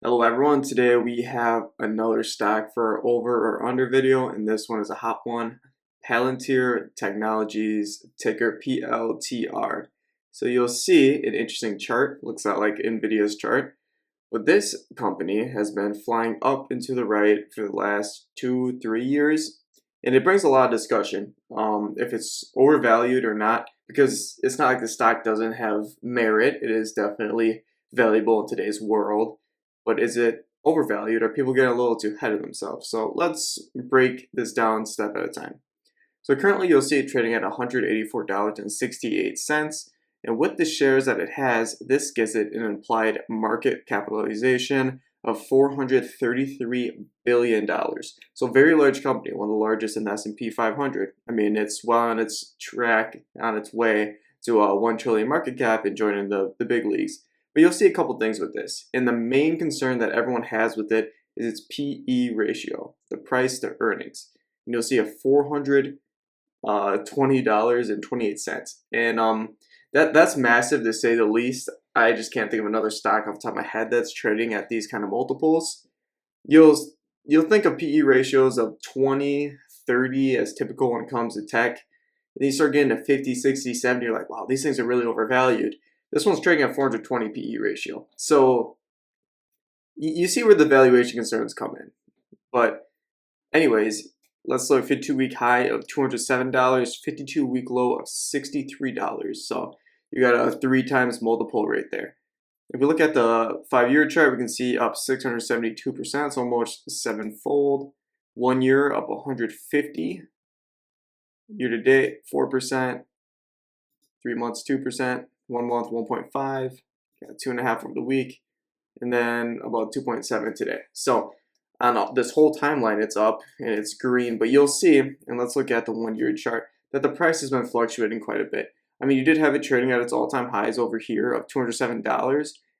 Hello everyone, today we have another stock for our over or under video, and this one is a hot one. Palantir Technologies, ticker PLTR. So you'll see an interesting chart, looks out like NVIDIA's chart, but this company has been flying up and to the right for the last 2-3 years, and it brings a lot of discussion if it's overvalued or not, because it's not like the stock doesn't have merit. It is definitely valuable in today's world. But is it overvalued? Are people getting a little too ahead of themselves? So let's break this down step at a time. So currently you'll see it trading at $184.68. And with the shares that it has, this gives it an implied market capitalization of $433 billion. So very large company, one of the largest in the S&P 500. I mean, it's well on its track, on its way to a 1 trillion market cap and joining the big leagues. But you'll see a couple things with this. And the main concern that everyone has with it is its PE ratio, the price to earnings. And you'll see a $420.28. And that's massive to say the least. I just can't think of another stock off the top of my head that's trading at these kind of multiples. You'll think of PE ratios of 20, 30 as typical when it comes to tech. And you start getting to 50, 60, 70, you're like, wow, these things are really overvalued. This one's trading at 420 PE ratio. So you see where the valuation concerns come in. But anyways, let's look at 52-week high of $207, 52-week low of $63. So you got a 3 times multiple right there. If we look at the 5-year chart, we can see up 672%, so almost 7-fold. 1 year up 150. Year to date, 4%. 3 months, 2%. 1 month, 1.5, got 2.5 over the week, and then about 2.7 today. So on this whole timeline, it's up and it's green, but you'll see, and let's look at the 1-year chart, that the price has been fluctuating quite a bit. I mean, you did have it trading at its all-time highs over here of $207, and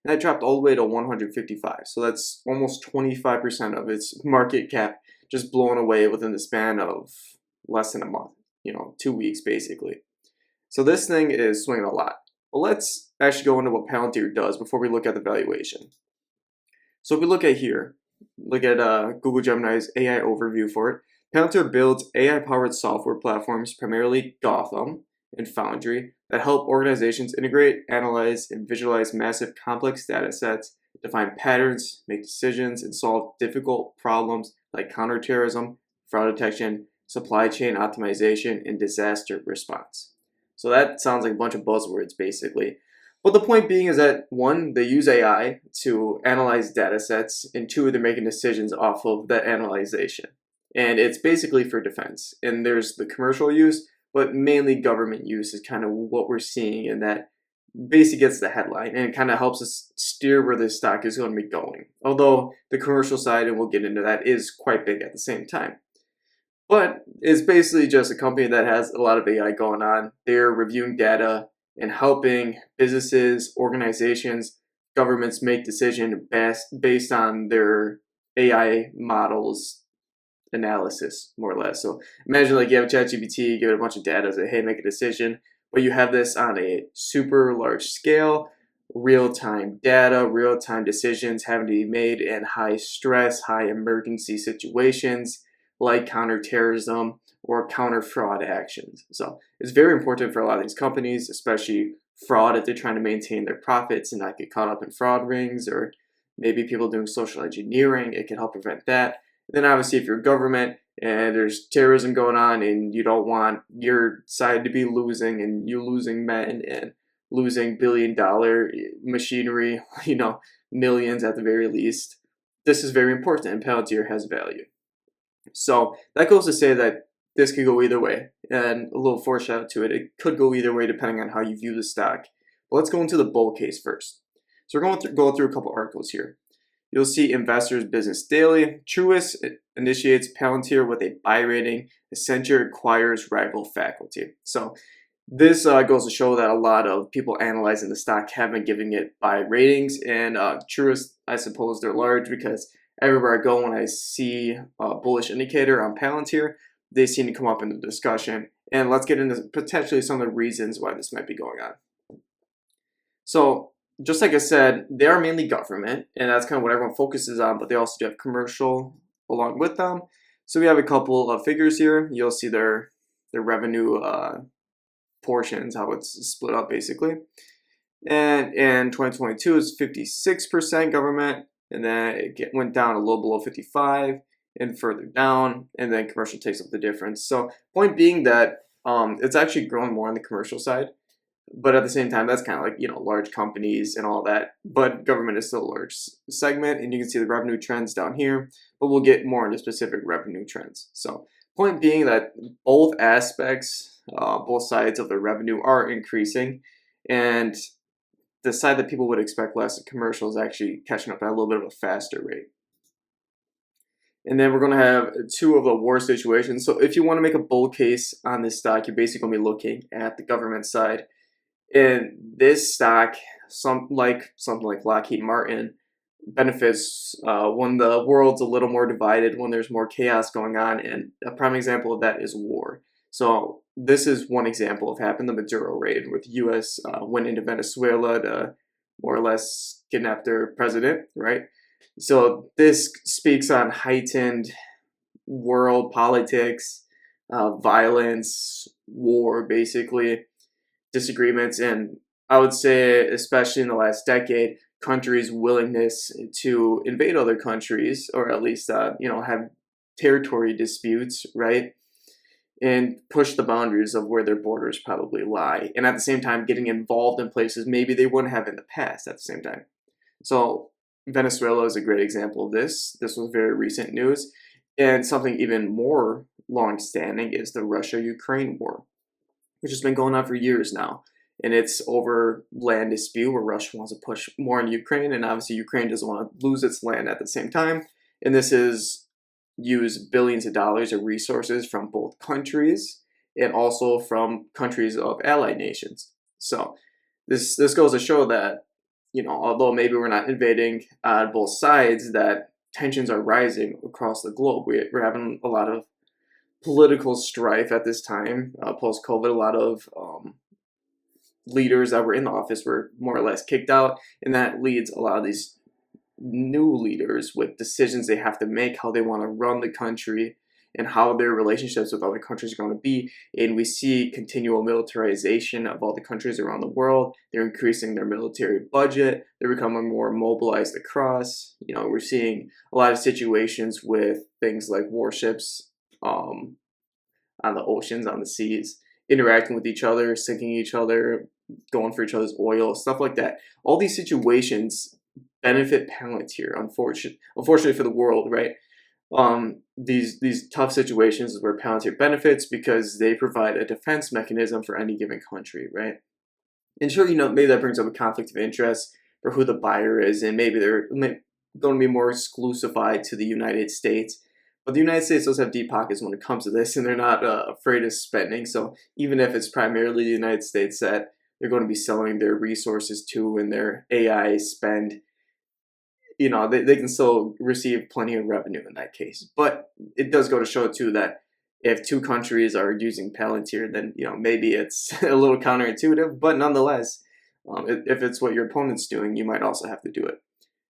that dropped all the way to 155. So that's almost 25% of its market cap just blown away within the span of less than a month, 2 weeks basically. So this thing is swinging a lot. Well, let's actually go into what Palantir does before we look at the valuation. So if we look at here, look at Google Gemini's AI overview for it. Palantir builds AI-powered software platforms, primarily Gotham and Foundry, that help organizations integrate, analyze, and visualize massive complex data sets, define patterns, make decisions, and solve difficult problems like counterterrorism, fraud detection, supply chain optimization, and disaster response. So that sounds like a bunch of buzzwords basically. But the point being is that 1, they use AI to analyze data sets, and 2, they're making decisions off of that analyzation. And it's basically for defense. And there's the commercial use, but mainly government use is kind of what we're seeing, and that basically gets the headline and it kind of helps us steer where this stock is going to be going. Although the commercial side, and we'll get into that, is quite big at the same time. But it's basically just a company that has a lot of AI going on. They're reviewing data and helping businesses, organizations, governments make decisions based on their AI models analysis, more or less. So imagine like you have a ChatGPT, give it a bunch of data, say, hey, make a decision. But you have this on a super large scale, real-time data, real-time decisions having to be made in high stress, high emergency situations, like counterterrorism or counter fraud actions. So it's very important for a lot of these companies, especially fraud, if they're trying to maintain their profits and not get caught up in fraud rings, or maybe people doing social engineering, it can help prevent that. And then obviously if you're government and there's terrorism going on and you don't want your side to be losing, and you losing men and losing billion-dollar machinery, millions at the very least, this is very important, and Palantir has value. So that goes to say that this could go either way, and a little foreshadow to it. It could go either way depending on how you view the stock. But let's go into the bull case first. So we're going to go through a couple articles here. You'll see Investors Business Daily. Truist initiates Palantir with a buy rating. Accenture acquires rival faculty. So this goes to show that a lot of people analyzing the stock have been giving it buy ratings, and Truist, I suppose they're large because everywhere I go when I see a bullish indicator on Palantir, they seem to come up in the discussion. And let's get into potentially some of the reasons why this might be going on. So just like I said, they are mainly government, and that's kind of what everyone focuses on, but they also do have commercial along with them. So we have a couple of figures here. You'll see their revenue portions, how it's split up basically. And in 2022, it's 56% government, and then it went down a little below 55 and further down, and then commercial takes up the difference. So point being that it's actually growing more on the commercial side, but at the same time, that's kind of like, large companies and all that, but government is still a large segment, and you can see the revenue trends down here, but we'll get more into specific revenue trends. So point being that both aspects, both sides of the revenue are increasing, and the side that people would expect less, the commercial, is actually catching up at a little bit of a faster rate. And then we're going to have two of the war situations. So if you want to make a bull case on this stock, you're basically going to be looking at the government side. And this stock, something like Lockheed Martin, benefits when the world's a little more divided, when there's more chaos going on. And a prime example of that is war. So this is one example of happened, the Maduro raid, with the U.S. Went into Venezuela to more or less kidnap their president, right? So this speaks on heightened world politics, violence, war, basically, disagreements, and I would say, especially in the last decade, countries' willingness to invade other countries, or at least, have territory disputes, right? And push the boundaries of where their borders probably lie. And at the same time, getting involved in places maybe they wouldn't have in the past at the same time. So Venezuela is a great example of this. This was very recent news. And something even more long-standing is the Russia-Ukraine war, which has been going on for years now. And it's over land dispute where Russia wants to push more on Ukraine, and obviously Ukraine doesn't want to lose its land at the same time. And this is use billions of dollars of resources from both countries and also from countries of allied nations. So this goes to show that, although maybe we're not invading on both sides, that tensions are rising across the globe. We're having a lot of political strife at this time, post-COVID. A lot of leaders that were in the office were more or less kicked out, and that leads a lot of these new leaders with decisions they have to make, how they want to run the country and how their relationships with other countries are going to be. And we see continual militarization of all the countries around the world. They're increasing their military budget. They're becoming more mobilized across. We're seeing a lot of situations with things like warships on the oceans, on the seas, interacting with each other, sinking each other, going for each other's oil, stuff like that. All these situations benefit Palantir, unfortunately for the world, right? These tough situations is where Palantir benefits because they provide a defense mechanism for any given country, right? And sure, maybe that brings up a conflict of interest for who the buyer is, and maybe they're going to be more exclusified to the United States. But the United States does have deep pockets when it comes to this, and they're not afraid of spending. So even if it's primarily the United States that they're going to be selling their resources to and their AI spend, they can still receive plenty of revenue in that case. But it does go to show, too, that if two countries are using Palantir, then, maybe it's a little counterintuitive. But nonetheless, if it's what your opponent's doing, you might also have to do it.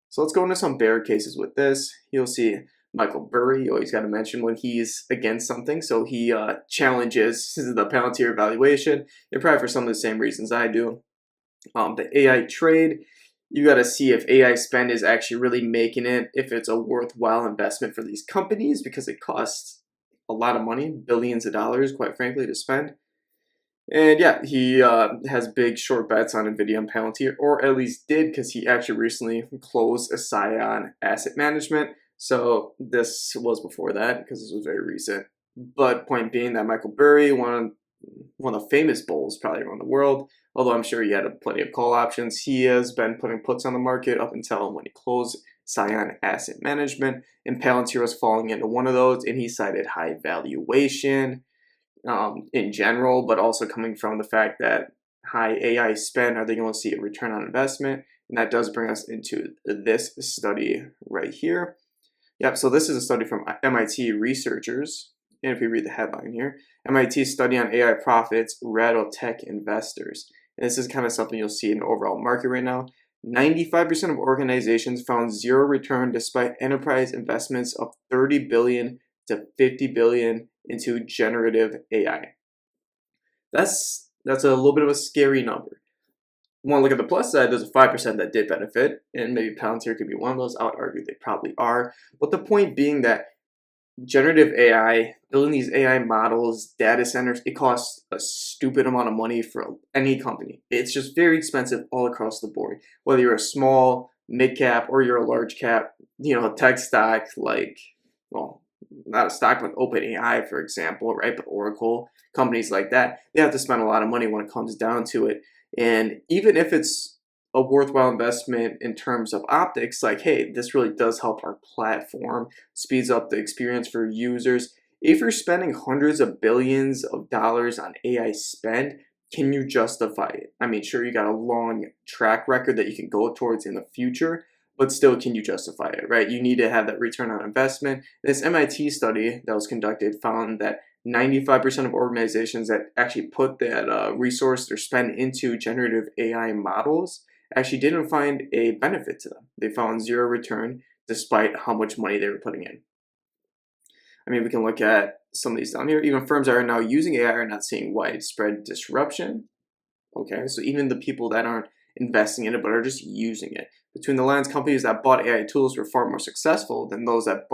So let's go into some bear cases with this. You'll see Michael Burry, you always got to mention when he's against something. So he challenges the Palantir valuation, and probably for some of the same reasons I do. The AI trade, you got to see if AI spend is actually really making it, if it's a worthwhile investment for these companies, because it costs a lot of money, billions of dollars, quite frankly, to spend. And yeah, he has big short bets on NVIDIA and Palantir, or at least did, because he actually recently closed a Scion Asset Management. So this was before that, because this was very recent. But point being that Michael Burry, one of the famous bulls probably around the world, although I'm sure he had plenty of call options, he has been putting puts on the market up until when he closed Scion Asset Management, and Palantir was falling into one of those, and he cited high valuation in general, but also coming from the fact that high AI spend, are they going to see a return on investment? And that does bring us into this study right here. Yep, so this is a study from MIT researchers. And if we read the headline here, MIT study on AI profits rattle tech investors. And this is kind of something you'll see in the overall market right now. 95% of organizations found zero return despite enterprise investments of 30 billion to 50 billion into generative AI. That's a little bit of a scary number. Want to look at the plus side, there's a 5% that did benefit, and maybe Palantir could be one of those. I would argue they probably are. But the point being that generative AI, building these AI models, data centers, it costs a stupid amount of money for any company. It's just very expensive all across the board. Whether you're a small, mid cap, or you're a large cap, tech stock like, well, not a stock but OpenAI, for example, right? But Oracle, companies like that, they have to spend a lot of money when it comes down to it. And even if it's a worthwhile investment in terms of optics, like, hey, this really does help our platform, speeds up the experience for users. If you're spending hundreds of billions of dollars on AI spend, can you justify it? I mean, sure, you got a long track record that you can go towards in the future, but still, can you justify it, right? You need to have that return on investment. This MIT study that was conducted found that 95% of organizations that actually put that resource or spend into generative AI models actually didn't find a benefit to them. They found zero return despite how much money they were putting in. I mean, we can look at some of these down here. Even firms that are now using AI are not seeing widespread disruption. Okay, so even the people that aren't investing in it but are just using it. Between the lines, companies that bought AI tools were far more successful than those that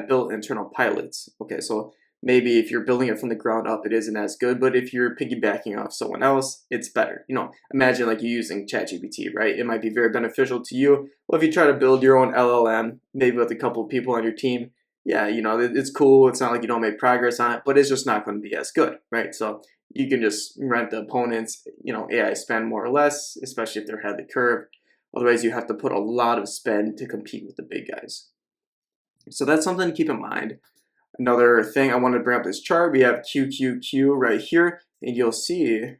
built internal pilots. Okay, so maybe if you're building it from the ground up, it isn't as good, but if you're piggybacking off someone else, it's better. Imagine like you using ChatGPT, right? It might be very beneficial to you. Well, if you try to build your own LLM, maybe with a couple of people on your team, yeah, it's cool. It's not like you don't make progress on it, but it's just not going to be as good, right? So you can just rent the opponents, AI spend more or less, especially if they're ahead of the curve. Otherwise, you have to put a lot of spend to compete with the big guys. So that's something to keep in mind. Another thing I want to bring up this chart, we have QQQ right here, and you'll see,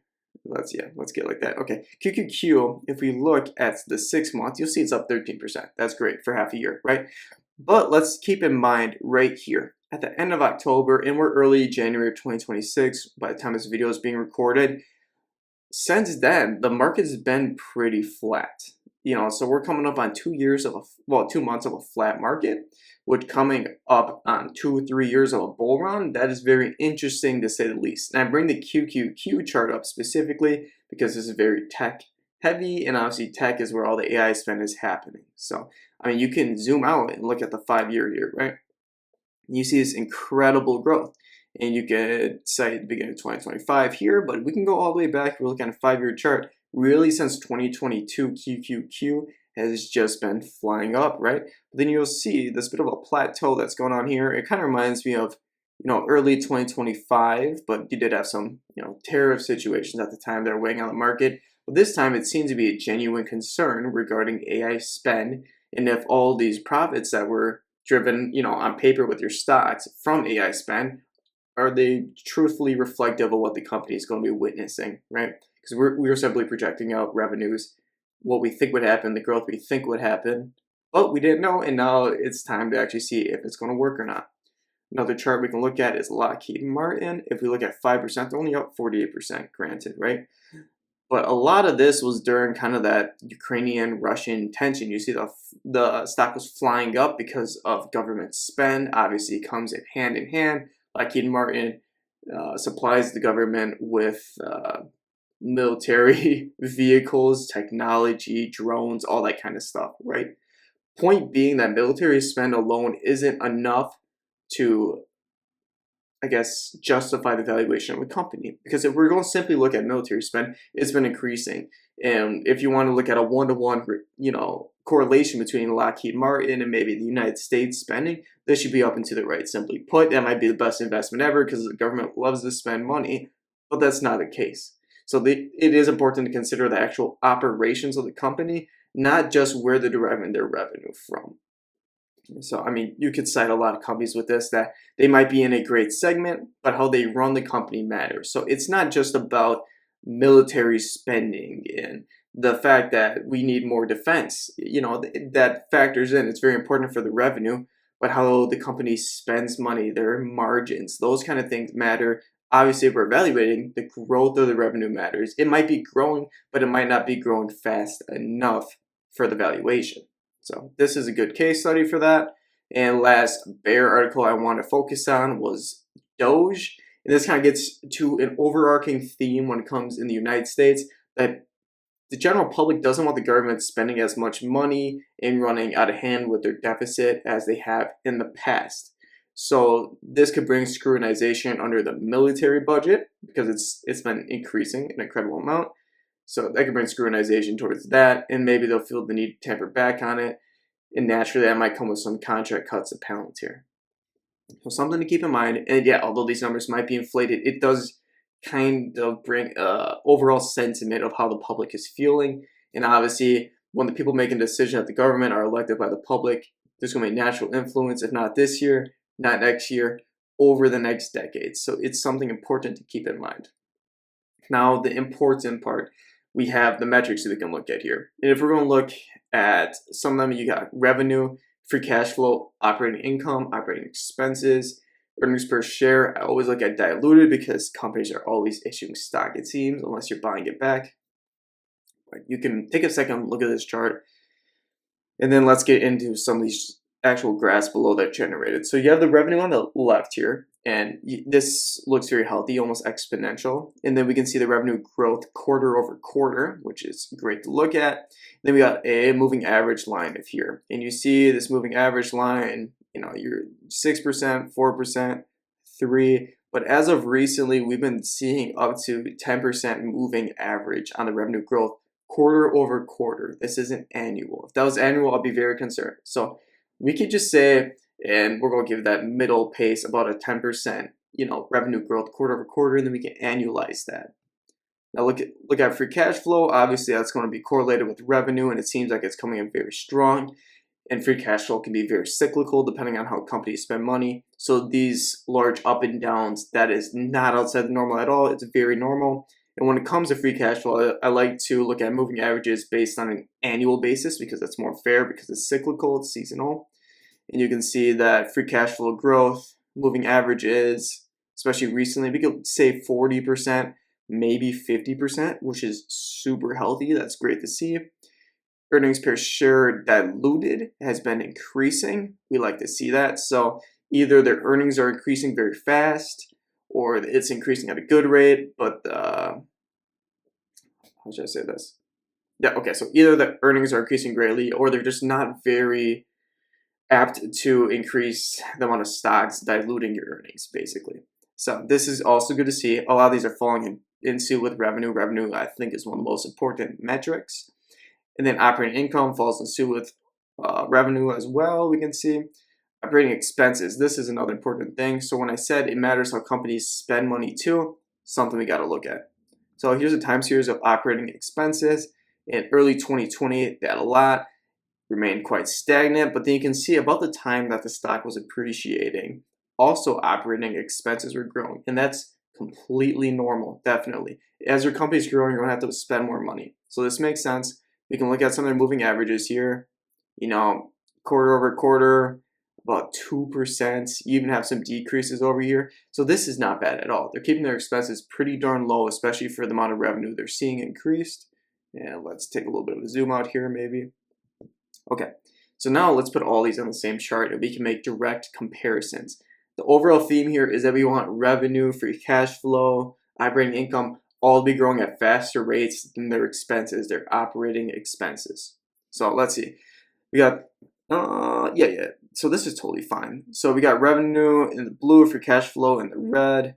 let's get like that. Okay, QQQ, if we look at the 6 months, you'll see it's up 13%. That's great for half a year, right? But let's keep in mind right here, at the end of October, and we're early January of 2026, by the time this video is being recorded, since then, the market's been pretty flat. So we're coming up on 2 months of a flat market, which coming up on 2-3 years of a bull run, that is very interesting to say the least. And I bring the QQQ chart up specifically because this is very tech heavy, and obviously tech is where all the AI spend is happening. So, I mean, you can zoom out and look at the 5-year here, right? You see this incredible growth. And you could cite the beginning of 2025 here, but we can go all the way back. We're looking at a 5-year chart. Really, since 2022, QQQ has just been flying up, right? But then you'll see this bit of a plateau that's going on here. It kind of reminds me of, early 2025, but you did have some, tariff situations at the time that are weighing on the market. But this time, it seems to be a genuine concern regarding AI spend, and if all these profits that were driven, on paper with your stocks from AI spend, are they truthfully reflective of what the company is going to be witnessing, right? Because we're simply projecting out revenues, what we think would happen, the growth we think would happen, but we didn't know, and now it's time to actually see if it's going to work or not. Another chart we can look at is Lockheed Martin. If we look at 5%, they're only up 48%, granted, right? But a lot of this was during kind of that Ukrainian-Russian tension. You see the stock was flying up because of government spend. Obviously, it comes in hand. Lockheed Martin supplies the government with military vehicles, technology, drones, all that kind of stuff, right? Point being that military spend alone isn't enough to, I guess, justify the valuation of a company. Because if we're going to simply look at military spend, it's been increasing. And if you want to look at a one-to-one, correlation between Lockheed Martin and maybe the United States spending, this should be up and to the right. Simply put, that might be the best investment ever because the government loves to spend money, but that's not the case. So it is important to consider the actual operations of the company, not just where they're deriving their revenue from. So, I mean, you could cite a lot of companies with this that they might be in a great segment, but how they run the company matters. So it's not just about military spending and the fact that we need more defense. That factors in. It's very important for the revenue, but how the company spends money, their margins, those kind of things matter obviously if we're evaluating, the growth of the revenue matters. It might be growing, but it might not be growing fast enough for the valuation. So this is a good case study for that. And last bear article I want to focus on was Doge. And this kind of gets to an overarching theme when it comes in the United States that the general public doesn't want the government spending as much money and running out of hand with their deficit as they have in the past. So this could bring scrutinization under the military budget because it's been increasing an incredible amount. So that could bring scrutinization towards that, and maybe they'll feel the need to tamper back on it. And naturally, that might come with some contract cuts at Palantir. So something to keep in mind. And yeah, although these numbers might be inflated, it does kind of bring overall sentiment of how the public is feeling. And obviously, when the people making decisions at the government are elected by the public, there's going to be natural influence, if not this year, not next year, over the next decade. So it's something important to keep in mind. Now, the important part, we have the metrics that we can look at here. And if we're going to look at some of them, you got revenue, free cash flow, operating income, operating expenses, earnings per share. I always look at diluted because companies are always issuing stock, it seems, unless you're buying it back. But you can take a second, look at this chart, and then let's get into some of these actual graphs below that generated. So you have the revenue on the left here, and this looks very healthy, almost exponential. And then we can see the revenue growth quarter over quarter, which is great to look at. Then we got a moving average line of here, and you see this moving average line, you're 6%, 4%, 3%. But as of recently, we've been seeing up to 10% moving average on the revenue growth quarter over quarter. This isn't annual. If that was annual, I'd be very concerned. So we could just say, and we're going to give that middle pace about a 10%, revenue growth quarter over quarter, and then we can annualize that. Now look at free cash flow. Obviously, that's going to be correlated with revenue, and it seems like it's coming in very strong. And free cash flow can be very cyclical depending on how companies spend money. So these large up and downs, that is not outside the normal at all. It's very normal. And when it comes to free cash flow, I like to look at moving averages based on an annual basis because that's more fair because it's cyclical, it's seasonal. And you can see that free cash flow growth, moving averages, especially recently, we could say 40%, maybe 50%, which is super healthy. That's great to see. Earnings per share diluted has been increasing. We like to see that. So either their earnings are increasing very fast or it's increasing at a good rate, but how should I say this? Yeah, okay, so either the earnings are increasing greatly or they're just not very apt to increase the amount of stocks diluting your earnings, basically. So this is also good to see. A lot of these are falling into with revenue. Revenue, I think, is one of the most important metrics. And then operating income falls in suit with revenue as well, we can see. Operating expenses, this is another important thing. So when I said it matters how companies spend money too, something we got to look at. So here's a time series of operating expenses. In early 2020, they had a lot, remained quite stagnant, but then you can see about the time that the stock was appreciating, also operating expenses were growing. And that's completely normal, definitely. As your company's growing, you're going to have to spend more money. So this makes sense. We can look at some of their moving averages here, quarter over quarter, about 2%. You even have some decreases over here. So this is not bad at all. They're keeping their expenses pretty darn low, especially for the amount of revenue they're seeing increased. And let's take a little bit of a zoom out here, maybe. Okay, so now let's put all these on the same chart and we can make direct comparisons. The overall theme here is that we want revenue, free cash flow, operating income, all to be growing at faster rates than their expenses, their operating expenses. So let's see. We got, so this is totally fine. So we got revenue in the blue, free cash flow in the red,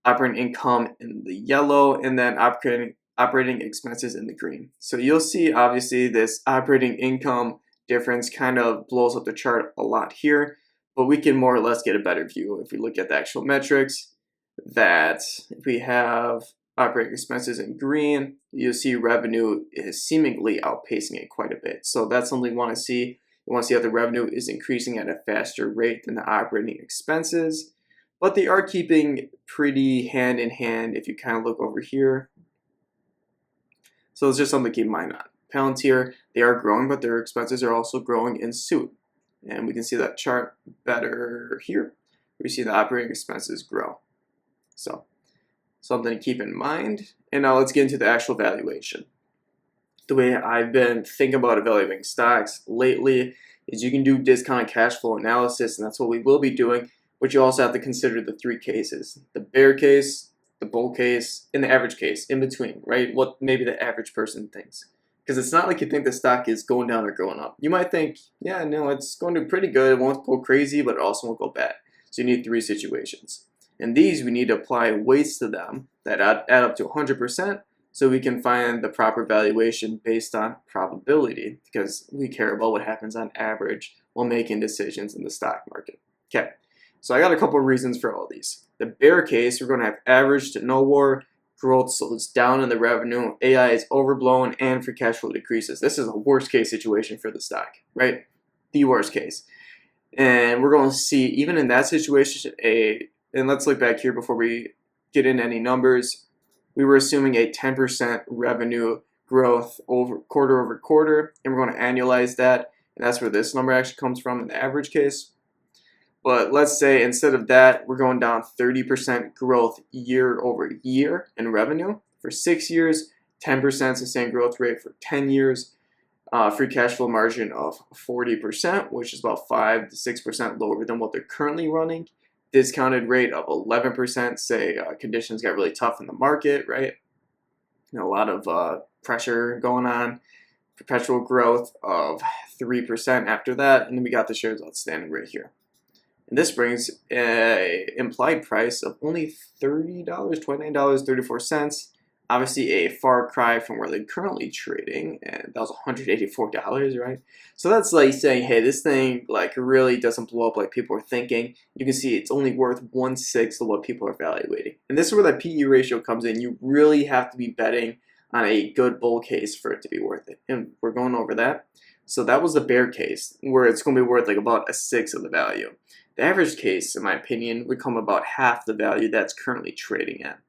operating income in the yellow, and then operating expenses in the green. So you'll see, obviously, this operating income difference kind of blows up the chart a lot here, but we can more or less get a better view if we look at the actual metrics that if we have operating expenses in green, you'll see revenue is seemingly outpacing it quite a bit. So that's something we want to see. We want to see how the revenue is increasing at a faster rate than the operating expenses, but they are keeping pretty hand in hand if you kind of look over here. So it's just something to keep in mind on. Palantir, they are growing, but their expenses are also growing in suit. And we can see that chart better here. We see the operating expenses grow. So something to keep in mind. And now let's get into the actual valuation. The way I've been thinking about evaluating stocks lately is you can do discounted cash flow analysis, and that's what we will be doing. But you also have to consider the three cases: the bear case, the bull case, and the average case in between, right? What maybe the average person thinks. Because it's not like you think the stock is going down or going up. You might think, yeah, no, it's going to be pretty good. It won't go crazy, but it also won't go bad. So you need three situations. And these, we need to apply weights to them that add up to 100%, so we can find the proper valuation based on probability, because we care about what happens on average while making decisions in the stock market. Okay, so I got a couple of reasons for all these. The bear case, we're going to have average to no war, growth slows down in the revenue, AI is overblown, and free cash flow decreases. This is a worst case situation for the stock, right? The worst case. And we're going to see, even in that situation, and let's look back here before we get in any numbers. We were assuming a 10% revenue growth over quarter, and we're going to annualize that, and that's where this number actually comes from in the average case. But let's say instead of that, we're going down 30% growth year over year in revenue for 6 years, 10% sustained growth rate for 10 years, free cash flow margin of 40%, which is about 5 to 6% lower than what they're currently running. Discounted rate of 11%, say conditions got really tough in the market, right? A lot of pressure going on. Perpetual growth of 3% after that, and then we got the shares outstanding right here. And this brings an implied price of only $30, $29.34. Obviously a far cry from where they're currently trading, and that was $184, right? So that's like saying, hey, this thing like really doesn't blow up like people are thinking. You can see it's only worth 1/6 of what people are evaluating. And this is where that PE ratio comes in. You really have to be betting on a good bull case for it to be worth it. And we're going over that. So that was the bear case, where it's going to be worth like about 1/6 of the value. The average case, in my opinion, would come about half the value that's currently trading at.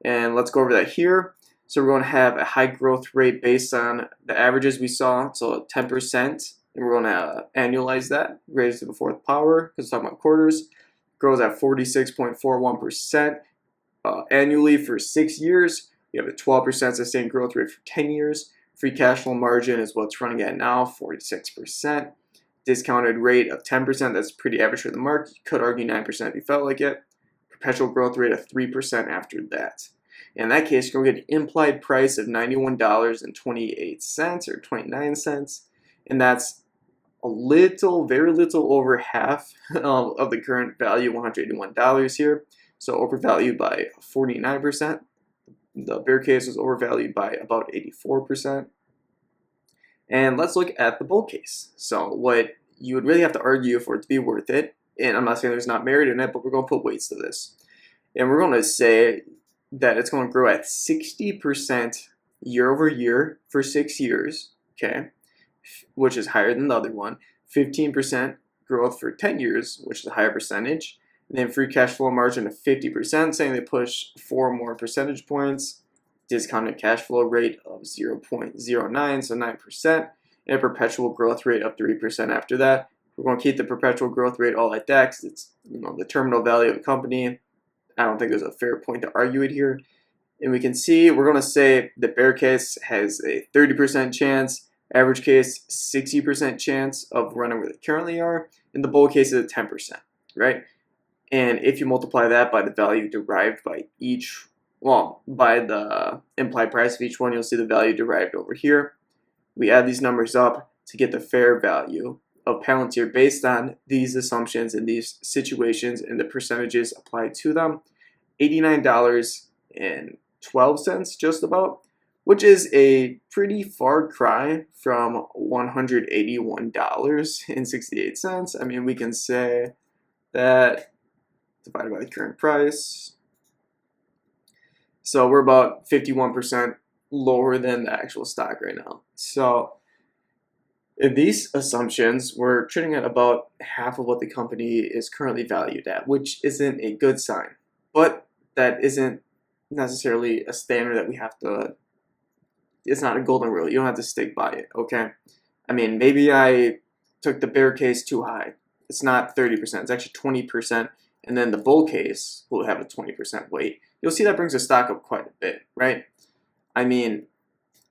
And let's go over that here. So we're going to have a high growth rate based on the averages we saw, so 10%, and we're going to annualize that, raise to the fourth power, because it's talking about quarters. Grows at 46.41% annually for 6 years. You have a 12% sustained growth rate for 10 years. Free cash flow margin is what's running at now, 46%. Discounted rate of 10%, that's pretty average for the market. You could argue 9% if you felt like it. Perpetual growth rate of 3% after that. In that case, you're going to get an implied price of $91.28 or 29 cents, and that's very little over half of the current value, $181 here. So overvalued by 49%. The bear case was overvalued by about 84%. And let's look at the bull case. So what you would really have to argue for it to be worth it, and I'm not saying there's not merit in it, but we're going to put weights to this. And we're going to say that it's going to grow at 60% year over year for 6 years, okay, which is higher than the other one. 15% growth for 10 years, which is a higher percentage. And then free cash flow margin of 50%, saying they push 4 more percentage points. Discounted cash flow rate of 0.09, so 9%, and a perpetual growth rate of 3% after that. We're going to keep the perpetual growth rate all like that because it's the terminal value of a company. I don't think there's a fair point to argue it here. And we can see we're going to say the bear case has a 30% chance, average case 60% chance of running where they currently are, and the bull case is 10%, right? And if you multiply that by the value derived by each, by the implied price of each one, you'll see the value derived over here. We add these numbers up to get the fair value of Palantir based on these assumptions and these situations and the percentages applied to them. $89.12 just about, which is a pretty far cry from $181.68. I mean, we can say that divided by the current price. So we're about 51% lower than the actual stock right now. So in these assumptions, we're trading at about half of what the company is currently valued at, which isn't a good sign. But that isn't necessarily a standard that we have to, it's not a golden rule. You don't have to stick by it, okay? I mean, maybe I took the bear case too high. It's not 30%, it's actually 20%. and then the bull case will have a 20% weight, you'll see that brings the stock up quite a bit, right? I mean,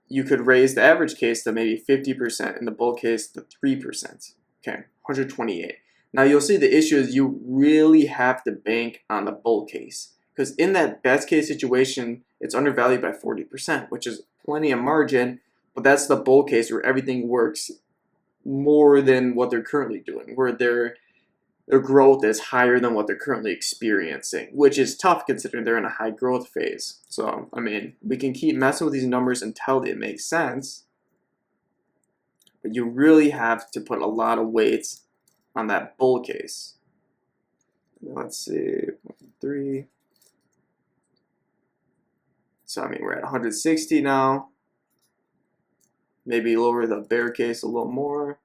you could raise the average case to maybe 50% and the bull case to 3%. Okay, 128. Now you'll see the issue is you really have to bank on the bull case, because in that best case situation, it's undervalued by 40%, which is plenty of margin, but that's the bull case where everything works more than what they're currently doing, where their growth is higher than what they're currently experiencing, which is tough considering they're in a high growth phase. So, I mean, we can keep messing with these numbers until it makes sense, but you really have to put a lot of weights on that bull case. Let's see, 3. So, I mean, we're at 160 now. Maybe lower the bear case a little more.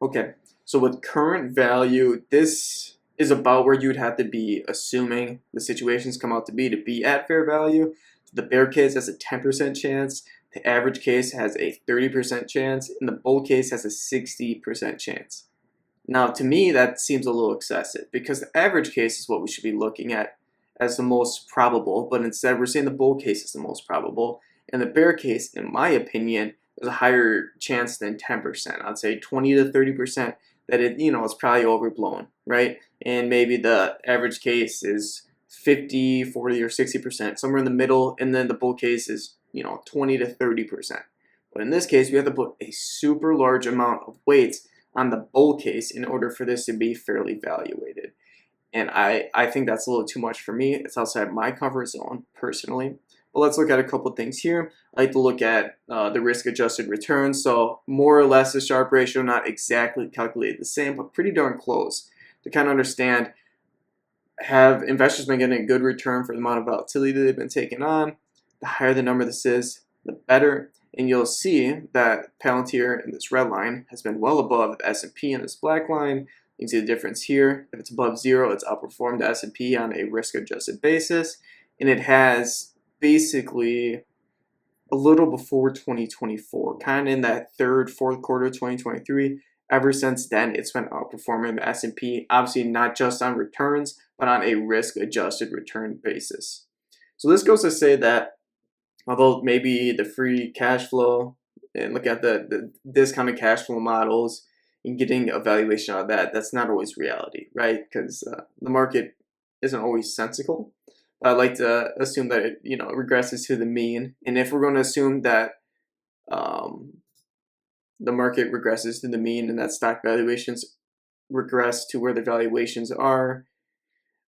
Okay, so with current value, this is about where you'd have to be assuming the situations come out to be at fair value. The bear case has a 10% chance, the average case has a 30% chance, and the bull case has a 60% chance. Now, to me, that seems a little excessive because the average case is what we should be looking at as the most probable, but instead we're saying the bull case is the most probable. And the bear case, in my opinion, there's a higher chance than 10%. I'd say 20 to 30% that it's probably overblown, right? And maybe the average case is 50, 40, or 60%, somewhere in the middle, and then the bull case is, 20 to 30%. But in this case, we have to put a super large amount of weights on the bull case in order for this to be fairly valuated. And I think that's a little too much for me. It's outside my comfort zone, personally. But let's look at a couple things here. I like to look at the risk-adjusted return. So more or less a Sharpe ratio, not exactly calculated the same, but pretty darn close to kind of understand, have investors been getting a good return for the amount of volatility they've been taking on? The higher the number this is, the better. And you'll see that Palantir in this red line has been well above the S&P in this black line. You can see the difference here. If it's above 0, it's outperformed the S&P on a risk-adjusted basis. And it has basically a little before 2024, kind of in that third, fourth quarter of 2023. Ever since then, it's been outperforming the S&P, obviously not just on returns, but on a risk-adjusted return basis. So this goes to say that although maybe the free cash flow and look at the discounted cash flow models and getting a valuation out of that, that's not always reality, right? Because the market isn't always sensical. But I like to assume that it regresses to the mean, and if we're going to assume that the market regresses to the mean and that stock valuations regress to where the valuations are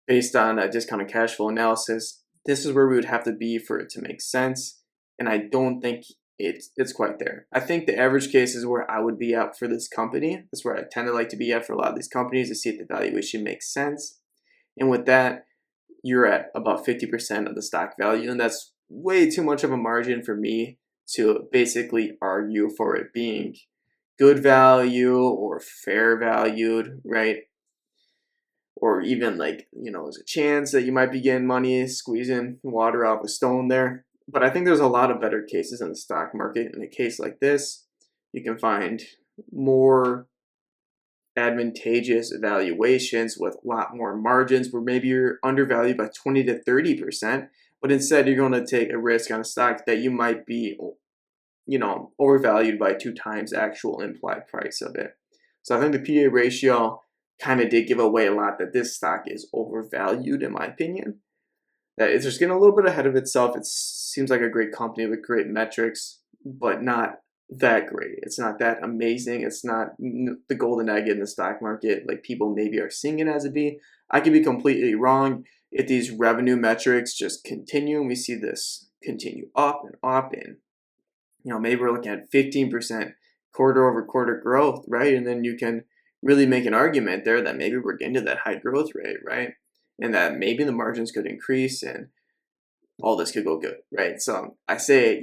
based on a discounted cash flow analysis, this is where we would have to be for it to make sense, and I don't think it's quite there. I think the average case is where I would be at for this company. That's where I tend to like to be at for a lot of these companies to see if the valuation makes sense, and with that, you're at about 50% of the stock value, and that's way too much of a margin for me to basically argue for it being good value or fair valued, right? Or even there's a chance that you might be getting money squeezing water out of a stone there. But I think there's a lot of better cases in the stock market. In a case like this, you can find more advantageous valuations with a lot more margins where maybe you're undervalued by 20 to 30%, but instead you're going to take a risk on a stock that you might be, overvalued by 2 times the actual implied price of it. So I think the PA ratio kind of did give away a lot that this stock is overvalued, in my opinion. That it's just getting a little bit ahead of itself. It seems like a great company with great metrics, but not that great. It's not that amazing. It's not the golden egg in the stock market like people maybe are seeing it as a B. I could be completely wrong. If these revenue metrics just continue and we see this continue up and up, and maybe we're looking at 15% quarter over quarter growth, right? And then you can really make an argument there that maybe we're getting to that high growth rate, right? And that maybe the margins could increase and all this could go good, right? So I say,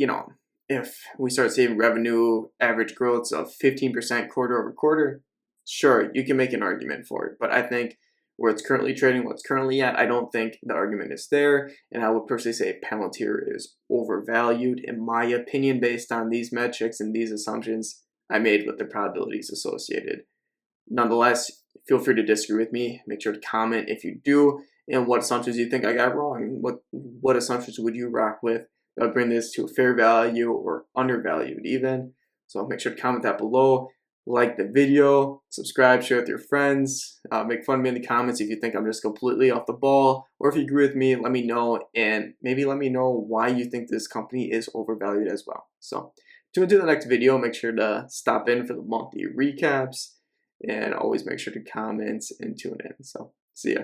if we start seeing revenue average growths of 15% quarter over quarter, sure, you can make an argument for it. But I think where it's currently trading, what's currently at, I don't think the argument is there. And I would personally say Palantir is overvalued, in my opinion, based on these metrics and these assumptions I made with the probabilities associated. Nonetheless, Feel free to disagree with me. Make sure to comment if you do, and what assumptions you think I got wrong. What assumptions would you rock with that would bring this to a fair value or undervalued even? So make sure to comment that below. Like the video, subscribe, share with your friends. Make fun of me in the comments if you think I'm just completely off the ball, or if you agree with me, let me know, and maybe let me know why you think this company is overvalued as well. So tune into the next video. Make sure to stop in for the monthly recaps, and always make sure to comment and tune in. So see ya.